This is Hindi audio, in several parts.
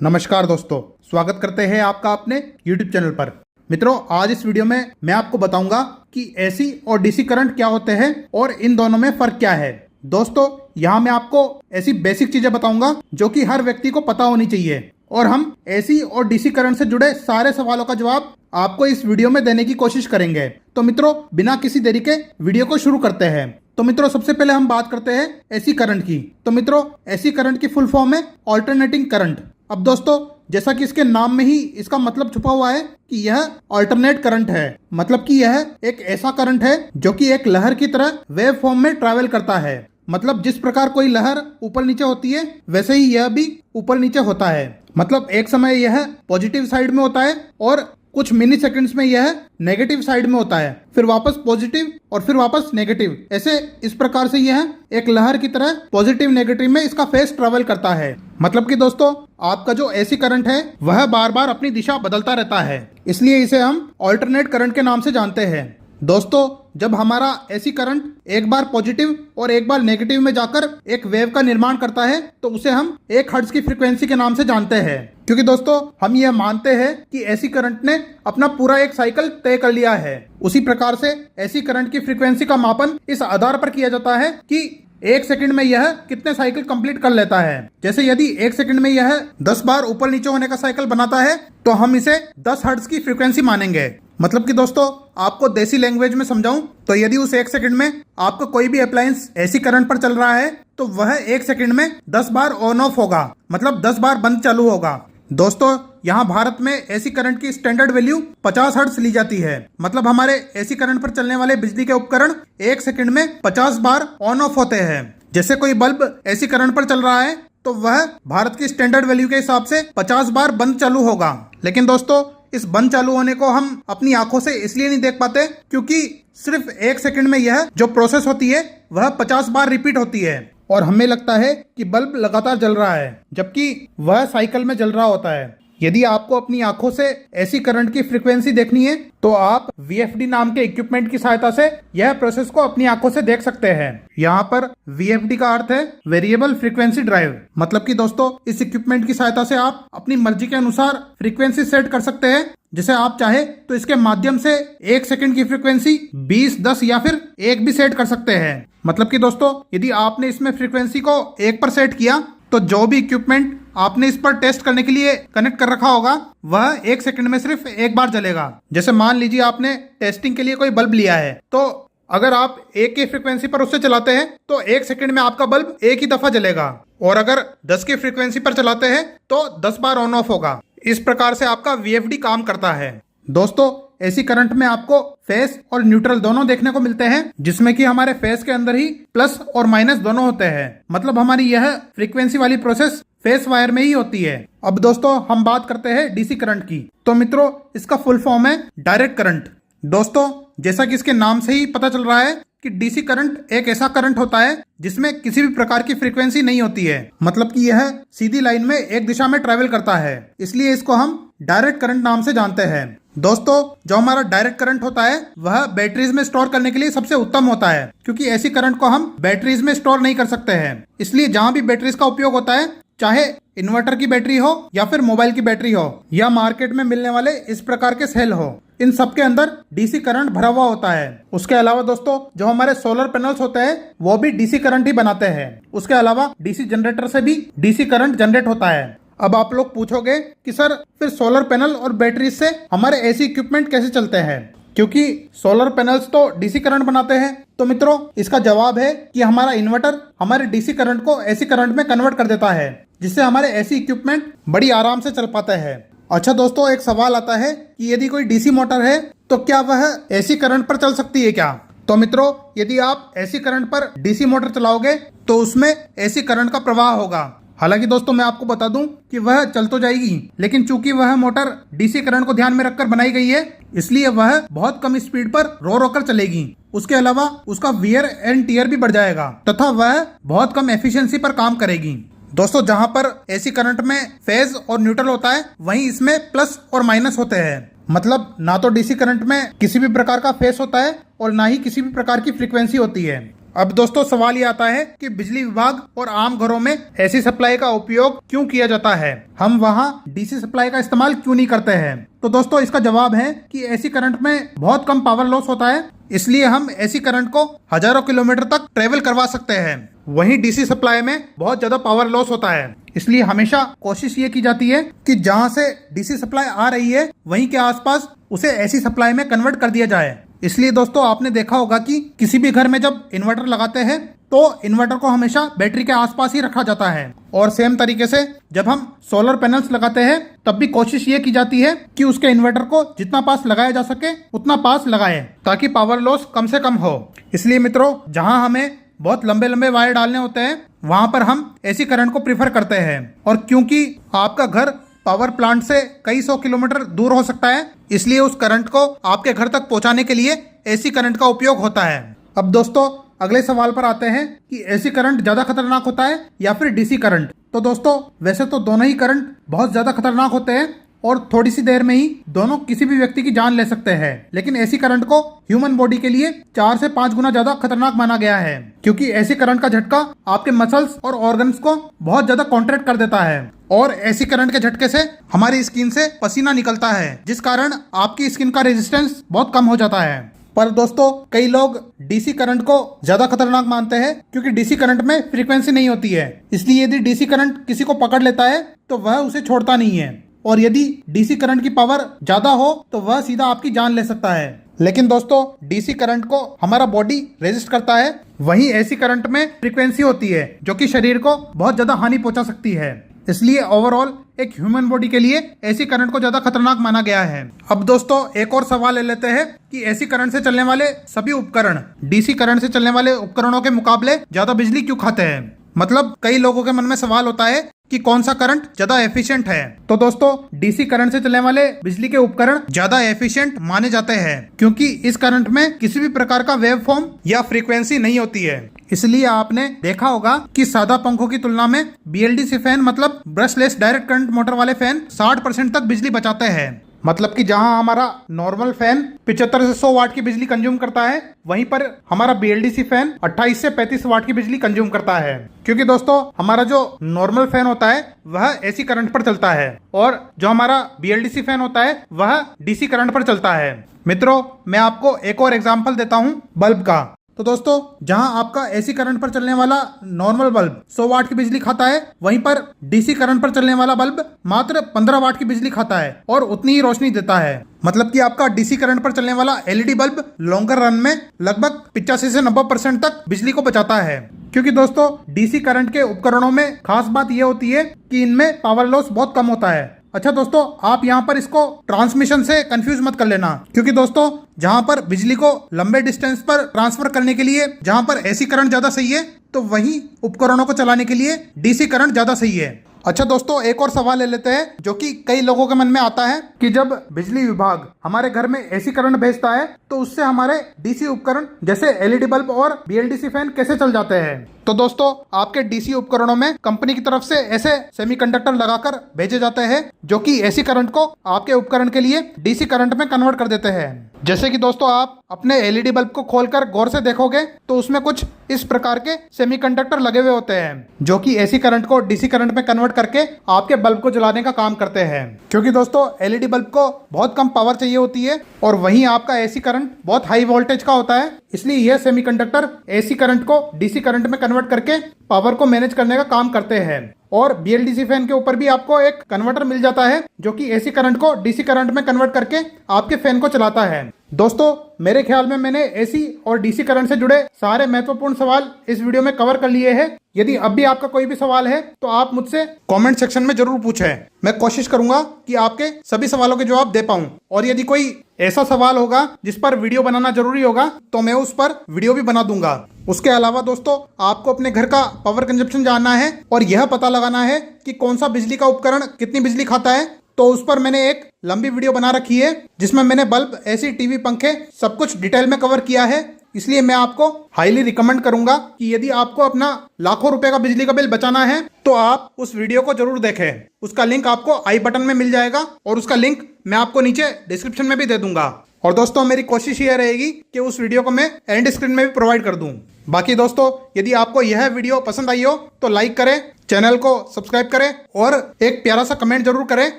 नमस्कार दोस्तों, स्वागत करते हैं आपका अपने YouTube चैनल पर। मित्रों, आज इस वीडियो में मैं आपको बताऊंगा कि एसी और डीसी करंट क्या होते हैं और इन दोनों में फर्क क्या है। दोस्तों, यहाँ मैं आपको ऐसी बेसिक चीजें बताऊंगा जो कि हर व्यक्ति को पता होनी चाहिए और हम एसी और डीसी करंट से जुड़े सारे सवालों का जवाब आपको इस वीडियो में देने की कोशिश करेंगे। तो मित्रों, बिना किसी देरी के वीडियो को शुरू करते हैं। तो मित्रों, सबसे पहले हम बात करते हैं एसी करंट की। तो मित्रों, एसी करंट की फुल फॉर्म है ऑल्टरनेटिंग करंट। अब दोस्तों, जैसा कि इसके नाम में ही इसका मतलब छुपा हुआ है कि यह अल्टरनेट करंट है, मतलब कि यह एक ऐसा करंट है जो कि एक लहर की तरह वेव फॉर्म में ट्रैवल करता है। मतलब जिस प्रकार कोई लहर ऊपर नीचे होती है वैसे ही यह भी ऊपर नीचे होता है। मतलब एक समय यह पॉजिटिव साइड में होता है और कुछ मिनी सेकंड्स में यह नेगेटिव साइड में होता है, फिर वापस पॉजिटिव और फिर वापस नेगेटिव। ऐसे इस प्रकार से यह एक लहर की तरह पॉजिटिव नेगेटिव में इसका फेस ट्रैवल करता है। मतलब कि दोस्तों, आपका जो एसी करंट है वह बार बार अपनी दिशा बदलता रहता है, इसलिए इसे हम ऑल्टरनेट करंट के नाम से जानते हैं। दोस्तों, जब हमारा एसी करंट एक बार पॉजिटिव और एक बार नेगेटिव में जाकर एक वेव का निर्माण करता है तो उसे हम 1 हर्ट्ज की फ्रीक्वेंसी के नाम से जानते हैं। क्योंकि दोस्तों, हम यह मानते हैं कि एसी करंट ने अपना पूरा एक साइकिल तय कर लिया है। उसी प्रकार से एसी करंट की फ्रीक्वेंसी का मापन इस आधार पर किया जाता है कि 1 सेकंड में यह कितने साइकिल कंप्लीट कर लेता है। जैसे यदि 1 सेकंड में यह 10 बार ऊपर नीचे होने का साइकिल बनाता है तो हम इसे 10 हर्ट्ज की फ्रीक्वेंसी मानेंगे। मतलब कि दोस्तों, आपको देसी लैंग्वेज में समझाऊं तो यदि उस 1 सेकंड में आपका कोई भी अप्लायंस एसी करंट पर चल रहा है तो वह 1 सेकंड में 10 बार ऑन ऑफ होगा, मतलब 10 बार बंद चालू होगा। दोस्तों, यहाँ भारत में एसी करंट की स्टैंडर्ड वैल्यू 50 हर्ट्ज ली जाती है। मतलब हमारे एसी करंट पर चलने वाले बिजली के उपकरण 1 सेकंड में 50 बार ऑन ऑफ होते हैं। जैसे कोई बल्ब एसी करंट पर चल रहा है तो वह भारत की स्टैंडर्ड वैल्यू के हिसाब से 50 बार बंद चालू होगा। लेकिन दोस्तों, इस बंद चालू होने को हम अपनी आंखों से इसलिए नहीं देख पाते क्योंकि सिर्फ 1 सेकंड में यह जो प्रोसेस होती है वह 50 बार रिपीट होती है और हमें लगता है कि बल्ब लगातार जल रहा है, जबकि वह साइकिल में जल रहा होता है। यदि आपको अपनी आंखों से एसी करंट की फ्रीक्वेंसी देखनी है तो आप VFD नाम के इक्विपमेंट की सहायता से यह प्रोसेस को अपनी आंखों से देख सकते हैं। यहाँ पर VFD का अर्थ है वेरिएबल फ्रीक्वेंसी ड्राइव। मतलब कि दोस्तों, इस इक्विपमेंट की सहायता से आप अपनी मर्जी के अनुसार फ्रीक्वेंसी सेट कर सकते हैं। जिसे आप चाहे तो इसके माध्यम से 1 सेकंड की फ्रीक्वेंसी 20, 10 या फिर 1 भी सेट कर सकते हैं। मतलब कि दोस्तों, यदि आपने इसमें फ्रीक्वेंसी को 1 पर सेट किया तो जो भी इक्विपमेंट आपने इस पर टेस्ट करने के लिए कनेक्ट कर रखा होगा वह 1 सेकंड में सिर्फ 1 बार जलेगा। जैसे मान लीजिए आपने टेस्टिंग के लिए कोई बल्ब लिया है, तो अगर आप 1 की फ्रीक्वेंसी पर उससे चलाते हैं तो 1 सेकंड में आपका बल्ब 1 ही दफा जलेगा, और अगर 10 की फ्रीक्वेंसी पर चलाते हैं तो 10 बार ऑन ऑफ होगा। इस प्रकार से आपका VFD काम करता है। दोस्तों, एसी करंट में आपको फेस और न्यूट्रल दोनों देखने को मिलते हैं, जिसमें कि हमारे फेस के अंदर ही प्लस और माइनस दोनों होते हैं। मतलब हमारी यह फ्रीक्वेंसी वाली प्रोसेस फेस वायर में ही होती है। अब दोस्तों, हम बात करते हैं डीसी करंट की। तो मित्रों, इसका फुल फॉर्म है डायरेक्ट करंट। दोस्तों, जैसा कि इसके नाम से ही पता चल रहा है कि डीसी करंट एक ऐसा करंट होता है जिसमें किसी भी प्रकार की फ्रीक्वेंसी नहीं होती है। मतलब कि यह सीधी लाइन में एक दिशा में ट्रैवल करता है, इसलिए इसको हम डायरेक्ट करंट नाम से जानते हैं। दोस्तों, जो हमारा डायरेक्ट करंट होता है वह बैटरीज में स्टोर करने के लिए सबसे उत्तम होता है, क्योंकि ऐसी करंट को हम बैटरीज में स्टोर नहीं कर सकते हैं। इसलिए जहां भी बैटरीज का उपयोग होता है, चाहे इन्वर्टर की बैटरी हो या फिर मोबाइल की बैटरी हो या मार्केट में मिलने वाले इस प्रकार के सेल हो, इन सब के अंदर डीसी करंट भरा हुआ होता है। उसके अलावा दोस्तों, जो हमारे सोलर पैनल्स होते हैं वो भी डीसी करंट ही बनाते हैं। उसके अलावा डीसी जनरेटर से भी डीसी करंट जनरेट होता है। अब आप लोग पूछोगे कि सर, फिर सोलर पैनल और बैटरी से हमारे एसी इक्विपमेंट कैसे चलते हैं, क्योंकि सोलर पैनल्स तो डीसी करंट बनाते हैं। तो मित्रों, इसका जवाब है कि हमारा इन्वर्टर हमारे डीसी करंट को एसी करंट में कन्वर्ट कर देता है, जिससे हमारे एसी इक्विपमेंट बड़ी आराम से चल पाते हैं। अच्छा दोस्तों, एक सवाल आता है कि यदि कोई डीसी मोटर है तो क्या वह एसी करंट पर चल सकती है क्या? तो मित्रों, यदि आप एसी करंट पर डीसी मोटर चलाओगे तो उसमें एसी करंट का प्रवाह होगा। हालांकि दोस्तों, मैं आपको बता दूं कि वह चल तो जाएगी, लेकिन चूंकि वह मोटर डीसी करंट को ध्यान में रखकर बनाई गई है, इसलिए वह बहुत कम स्पीड पर रो रो कर चलेगी। उसके अलावा उसका वियर एंड टियर भी बढ़ जाएगा तथा वह बहुत कम एफिशिएंसी पर काम करेगी। दोस्तों, जहां पर एसी करंट में फेज और न्यूट्रल होता है, वहीं इसमें प्लस और माइनस होते हैं। मतलब ना तो डीसी करंट में किसी भी प्रकार का फेस होता है और ना ही किसी भी प्रकार की फ्रीक्वेंसी होती है। अब दोस्तों सवाल ये आता है कि बिजली विभाग और आम घरों में एसी सप्लाई का उपयोग क्यों किया जाता है, हम वहाँ डीसी सप्लाई का इस्तेमाल क्यों नहीं करते हैं। तो दोस्तों इसका जवाब है कि एसी करंट में बहुत कम पावर लॉस होता है, इसलिए हम एसी करंट को हजारों किलोमीटर तक ट्रेवल करवा सकते हैं। वहीं डीसी सप्लाई में बहुत ज्यादा पावर लॉस होता है, इसलिए हमेशा कोशिश ये की जाती है कि जहां से डीसी सप्लाई आ रही है वहीं के आसपास उसे एसी सप्लाई में कन्वर्ट कर दिया जाए। इसलिए दोस्तों आपने देखा होगा कि किसी भी घर में जब इन्वर्टर लगाते हैं तो इन्वर्टर को हमेशा बैटरी के आसपास ही रखा जाता है, और सेम तरीके से जब हम सोलर पैनल्स लगाते हैं तब भी कोशिश ये की जाती है कि उसके इन्वर्टर को जितना पास लगाया जा सके उतना पास लगाएं, ताकि पावर लॉस कम से कम हो। इसलिए मित्रों, जहां हमें बहुत लंबे लंबे वायर डालने होते हैं वहां पर हम एसी करंट को प्रीफर करते हैं। और क्योंकि आपका घर पावर प्लांट से कई 100 किलोमीटर दूर हो सकता है, इसलिए उस करंट को आपके घर तक पहुंचाने के लिए एसी करंट का उपयोग होता है। अब दोस्तों अगले सवाल पर आते हैं कि एसी करंट ज्यादा खतरनाक होता है या फिर डीसी करंट। तो दोस्तों वैसे तो दोनों ही करंट बहुत ज्यादा खतरनाक होते हैं और थोड़ी सी देर में ही दोनों किसी भी व्यक्ति की जान ले सकते हैं, लेकिन एसी करंट को ह्यूमन बॉडी के लिए 4 से 5 गुना ज्यादा खतरनाक माना गया है, क्योंकि एसी करंट का झटका आपके मसल्स और ऑर्गन्स को बहुत ज्यादा कॉन्ट्रैक्ट कर देता है, और एसी करंट के झटके से हमारी स्किन से पसीना निकलता है, जिस कारण आपकी स्किन का रेजिस्टेंस बहुत कम हो जाता है। पर दोस्तों कई लोग डीसी करंट को ज्यादा खतरनाक मानते हैं, क्योंकि डीसी करंट में फ्रीक्वेंसी नहीं होती है, इसलिए यदि डीसी करंट किसी को पकड़ लेता है तो वह उसे छोड़ता नहीं है, और यदि डीसी करंट की पावर ज्यादा हो तो वह सीधा आपकी जान ले सकता है। लेकिन दोस्तों डीसी करंट को हमारा बॉडी रेजिस्ट करता है, वहीं एसी करंट में फ्रीक्वेंसी होती है जो कि शरीर को बहुत ज्यादा हानि पहुंचा सकती है। इसलिए ओवरऑल एक ह्यूमन बॉडी के लिए एसी करंट को ज्यादा खतरनाक माना गया है। अब दोस्तों एक और सवाल ले लेते हैं कि एसी करंट से चलने वाले सभी उपकरण डीसी करंट से चलने वाले उपकरणों के मुकाबले ज्यादा बिजली क्यों खाते हैं। मतलब कई लोगों के मन में सवाल होता है कि कौन सा करंट ज्यादा एफिशिएंट है। तो दोस्तों डीसी करंट से चलने वाले बिजली के उपकरण ज्यादा एफिशिएंट माने जाते हैं, क्योंकि इस करंट में किसी भी प्रकार का वेव फॉर्म या फ्रीक्वेंसी नहीं होती है। इसलिए आपने देखा होगा कि सादा पंखों की तुलना में बीएलडीसी फैन मतलब ब्रशलेस डायरेक्ट करंट मोटर वाले फैन 60% तक बिजली बचाते हैं। मतलब कि जहां हमारा नॉर्मल फैन 75 से 100 वाट की बिजली कंज्यूम करता है, वहीं पर हमारा बीएलडीसी फैन 28 से 35 वाट की बिजली कंज्यूम करता है। क्योंकि दोस्तों हमारा जो नॉर्मल फैन होता है वह एसी करंट पर चलता है, और जो हमारा बीएलडीसी फैन होता है वह डीसी करंट पर चलता है। मित्रों मैं आपको एक और एग्जांपल देता हूं बल्ब का। तो दोस्तों जहां आपका एसी करंट पर चलने वाला नॉर्मल बल्ब 100 वाट की बिजली खाता है, वहीं पर डीसी करंट पर चलने वाला बल्ब मात्र 15 वाट की बिजली खाता है और उतनी ही रोशनी देता है। मतलब कि आपका डीसी करंट पर चलने वाला एलईडी बल्ब लॉन्गर रन में लगभग 85 से 90% तक बिजली को बचाता है। क्योंकि दोस्तों डीसी करंट के उपकरणों में खास बात यह होती है कि इनमें पावर लॉस बहुत कम होता है। अच्छा दोस्तों आप यहाँ पर इसको ट्रांसमिशन से कंफ्यूज मत कर लेना, क्योंकि दोस्तों जहां पर बिजली को लंबे डिस्टेंस पर ट्रांसफर करने के लिए जहां पर एसी करंट ज्यादा सही है, तो वहीं उपकरणों को चलाने के लिए डीसी करंट ज्यादा सही है। अच्छा दोस्तों एक और सवाल ले लेते हैं जो कि कई लोगों के मन में आता है कि जब बिजली विभाग हमारे घर में एसी करंट भेजता है तो उससे हमारे डीसी उपकरण जैसे एलईडी बल्ब और बीएलडीसी फैन कैसे चल जाते हैं। तो दोस्तों आपके डीसी उपकरणों में कंपनी की तरफ से ऐसे सेमीकंडक्टर लगाकर भेजे जाते हैं जो कि एसी करंट को आपके उपकरण के लिए डीसी करंट में कन्वर्ट कर देते हैं। जैसे कि दोस्तों आप अपने एलईडी बल्ब को खोलकर गौर से देखोगे तो उसमें कुछ इस प्रकार के सेमीकंडक्टर लगे हुए होते हैं जो कि एसी करंट को डीसी करंट में कन्वर्ट करके आपके बल्ब को जलाने का काम करते हैं। क्योंकि दोस्तों एलईडी बल्ब को बहुत कम पावर चाहिए होती है और वहीं आपका एसी करंट बहुत हाई वोल्टेज का होता है, इसलिए यह सेमीकंडक्टर एसी करंट को डीसी करंट में कन्वर्ट करके पावर को मैनेज करने का काम करते हैं। और बीएलडीसी फैन के ऊपर भी आपको एक कन्वर्टर मिल जाता है जो कि एसी करंट को डीसी करंट में कन्वर्ट करके आपके फैन को चलाता है। दोस्तों मेरे ख्याल में मैंने एसी और डीसी करंट से जुड़े सारे महत्वपूर्ण सवाल इस वीडियो में कवर कर लिए हैं। यदि अब भी आपका कोई भी सवाल है तो आप मुझसे कमेंट सेक्शन में जरूर पूछें। मैं कोशिश करूंगा कि आपके सभी सवालों के जवाब दे पाऊं, और यदि कोई ऐसा सवाल होगा जिस पर वीडियो बनाना जरूरी होगा तो मैं उस पर वीडियो भी बना दूंगा। उसके अलावा दोस्तों आपको अपने घर का पावर कंजप्शन जानना है और यह पता लगाना है कि कौन सा बिजली का उपकरण कितनी बिजली खाता है, तो उस पर मैंने एक लंबी वीडियो बना रखी है जिसमें मैंने बल्ब, एसी, टीवी, पंखे सब कुछ डिटेल में कवर किया है। इसलिए मैं आपको हाईली रिकमेंड करूंगा कि यदि आपको अपना लाखों रुपए का बिजली का बिल बचाना है तो आप उस वीडियो को जरूर देखें। उसका लिंक आपको आई बटन में मिल जाएगा और उसका लिंक मैं आपको नीचे डिस्क्रिप्शन में भी दे दूंगा। और दोस्तों मेरी कोशिश यह रहेगी कि उस वीडियो को मैं एंड स्क्रीन में भी प्रोवाइड कर दूं। बाकी दोस्तों यदि आपको यह वीडियो पसंद आई हो तो लाइक करें, चैनल को सब्सक्राइब करें और एक प्यारा सा कमेंट जरूर करें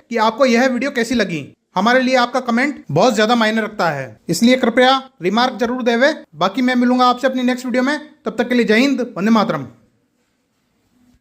कि आपको यह वीडियो कैसी लगी। हमारे लिए आपका कमेंट बहुत ज्यादा मायने रखता है, इसलिए कृपया रिमार्क जरूर देवे। बाकी मैं मिलूंगा आपसे अपनी नेक्स्ट वीडियो में, तब तक के लिए जय हिंद, वंदे मातरम।